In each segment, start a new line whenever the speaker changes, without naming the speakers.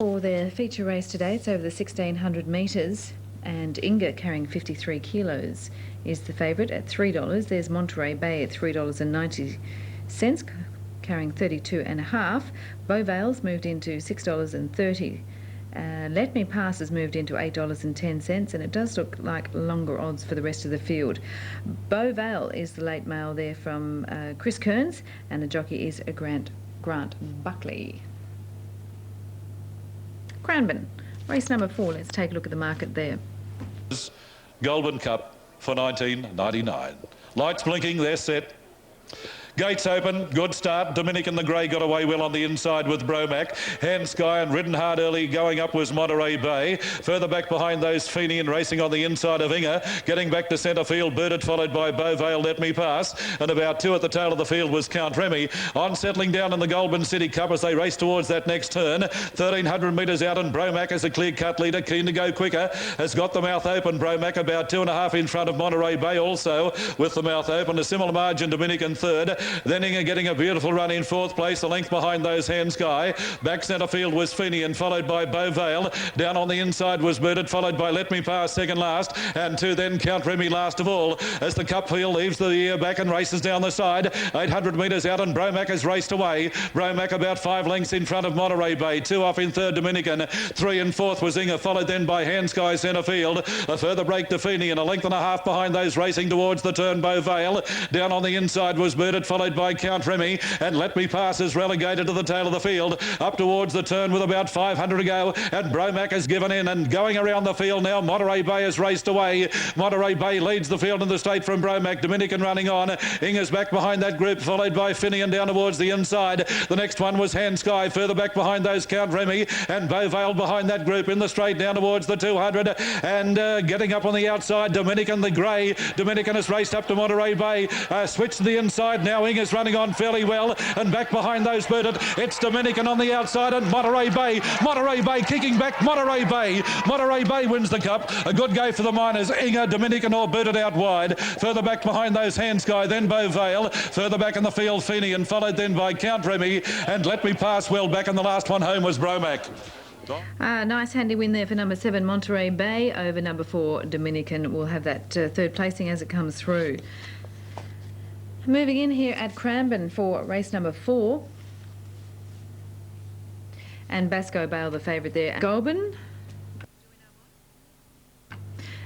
For their feature race today, it's over the 1600 metres, and Inga, carrying 53 kilos, is the favourite at $3. There's Monterey Bay at $3.90, carrying 32.5. Beauvale's moved into $6.30. Let Me Pass has moved into $8.10, and it does look like longer odds for the rest of the field. Beauvale is the late mail there from Chris Kearns, and the jockey is Grant Buckley. Cranbourne, race number 4. Let's take a look at the market there.
Goulburn Cup for $19.99. Lights blinking, they're set. Gates open, good start. Dominican the Grey got away well on the inside with Bromac. Hand Sky and ridden hard early. Going up was Monterey Bay. Further back behind those, Feeney and racing on the inside of Inga. Getting back to centre field, Birded followed by Beauvale, Let Me Pass. And about 2 at the tail of the field was Count Remy. On settling down in the Goulburn City Cup as they race towards that next turn. 1,300 metres out, and Bromac is a clear-cut leader, keen to go quicker. Has got the mouth open. Bromac about 2.5 in front of Monterey Bay also with the mouth open. A similar margin, Dominican third. Then Inga getting a beautiful run in 4th place, a length behind those Hand Sky. Back centre field was Feeney and followed by Beauvale. Down on the inside was Birded, followed by Let Me Pass second last, and 2 then Count Remy last of all. As the cup field leaves the ear back and races down the side, 800 metres out, and Bromac has raced away. Bromac about 5 lengths in front of Monterey Bay, 2 off in third Dominican, 3 in 4th was Inga, followed then by Hand Sky centre field. A further break to Feeney and a length and a half behind those racing towards the turn Beauvale. Down on the inside was Birded, followed by Count Remy, and Let Me Pass is relegated to the tail of the field. Up towards the turn with about 500 to go, and Bromac has given in, and going around the field now, Monterey Bay has raced away. Monterey Bay leads the field in the straight from Bromac. Dominican running on. Inga's back behind that group, followed by Finian down towards the inside. The next one was Hand Sky, further back behind those Count Remy, and Beauvale behind that group in the straight down towards the 200, and getting up on the outside, Dominican the Grey. Dominican has raced up to Monterey Bay, switched to the inside now. Inga's running on fairly well, and back behind those Birded, it's Dominican on the outside, and Monterey Bay kicking back. Monterey Bay wins the cup. A good go for the Miners. Inga, Dominican or Birded out wide. Further back behind those Hand Sky, then Beauvale. Further back in the field, Feeney, and followed then by Count Remy, and Let Me Pass well back, and the last one home was Bromac.
Nice handy win there for number 7 Monterey Bay over number 4 Dominican. We'll have that third placing as it comes through. Moving in here at Cranbourne for race number 4. And Basco Bale the favourite there. Goulburn.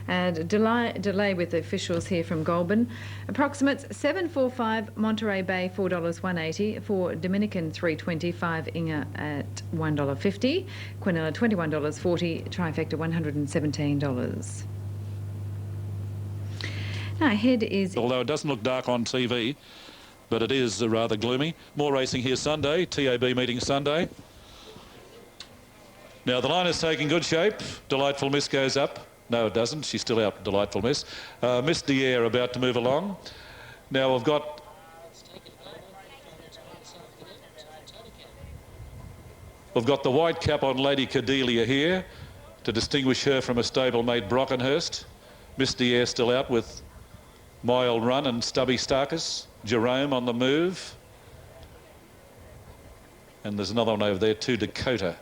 And delay with the officials here from Goulburn. Approximates $7.45, Monterey Bay $4.180, for Dominican $3.25, Inga at $1.50, Quinella $21.40, Trifecta $117. Now ahead is...
Although it doesn't look dark on TV, but it is rather gloomy. More racing here Sunday, TAB meeting Sunday. Now the line is taking good shape. Delightful Miss goes up. No, it doesn't. She's still out, Delightful Miss. Miss Dier about to move along. Now we've got... We've got the white cap on Lady Cordelia here to distinguish her from a stablemate Brockenhurst. Miss Dier still out with My Old Run and Stubby Starkus. Jerome on the move. And there's another one over there, too, Dakota.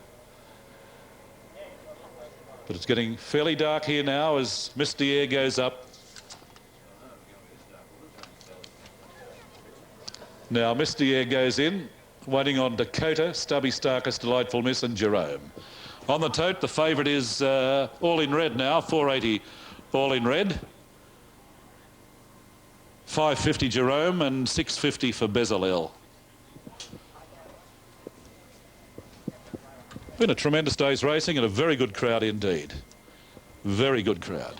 But it's getting fairly dark here now as Miss Dier goes up. Now Miss Dier goes in, waiting on Dakota, Stubby Starkus, Delightful Miss and Jerome. On the tote, the favourite is all in red now, 480 all in red. 550 Jerome and 650 for Bezalel. Been a tremendous day's racing and a very good crowd indeed. Very good crowd.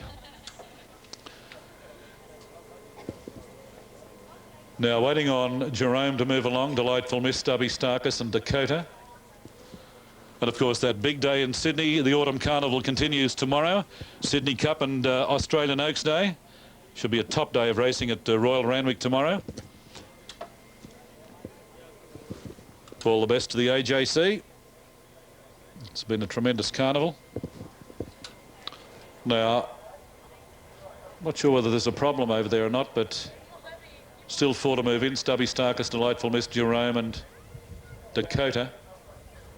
Now waiting on Jerome to move along, Delightful Miss, Stubby Starkus and Dakota. And of course that big day in Sydney, the Autumn Carnival continues tomorrow. Sydney Cup and Australian Oaks Day. Should be a top day of racing at Royal Randwick tomorrow. All the best to the AJC. It's been a tremendous carnival. Now, not sure whether there's a problem over there or not, but still 4 to move in. Stubby Starkus, Delightful Miss, Jerome and Dakota.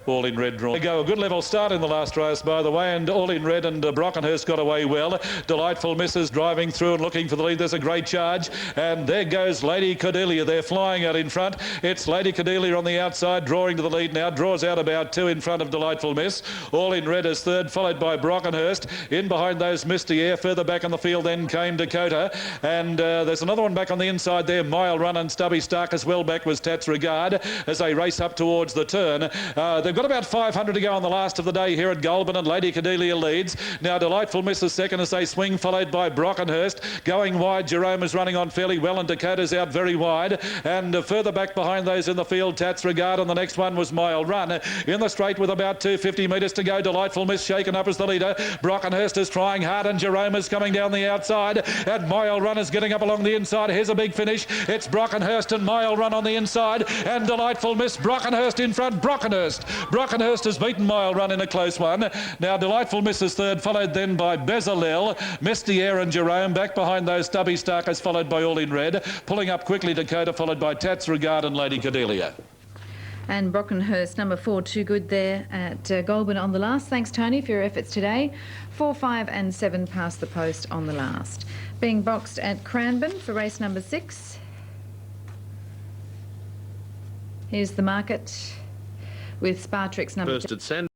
All in Red drawn. They go a good level start in the last race, by the way, and All in Red and Brockenhurst got away well. Delightful Misses driving through and looking for the lead. There's a great charge, and there goes Lady Cordelia. They're flying out in front. It's Lady Cordelia on the outside, drawing to the lead now. Draws out about 2 in front of Delightful Miss. All in Red is third, followed by Brockenhurst. In behind those, Misty Air. Further back on the field then came Dakota, and there's another one back on the inside there. Mile Run and Stubby Stark as well back was Tats Regard as they race up towards the turn. They've got about 500 to go on the last of the day here at Goulburn, and Lady Cordelia leads. Now Delightful Miss is second as they swing, followed by Brockenhurst. Going wide, Jerome is running on fairly well, and Dakota's out very wide. And further back behind those in the field, Tats Regard, and the next one was Mile Run. In the straight with about 250 metres to go, Delightful Miss shaken up as the leader. Brockenhurst is trying hard, and Jerome is coming down the outside. And Mile Run is getting up along the inside. Here's a big finish. It's Brockenhurst and Mile Run on the inside, and Delightful Miss. Brockenhurst in front. Brockenhurst has beaten Mile Run in a close one. Now Delightful Miss is third, followed then by Bezalel, Misty Air and Jerome. Back behind those, Stubby Starkers, followed by All in Red. Pulling up quickly, Dakota, followed by Tats Regard and Lady Cordelia.
And Brockenhurst, number 4, too good there at Goulburn on the last. Thanks, Tony, for your efforts today. 4, 5 and 7 past the post on the last. Being boxed at Cranbourne for race number 6. Here's the market with Spartrix number 2.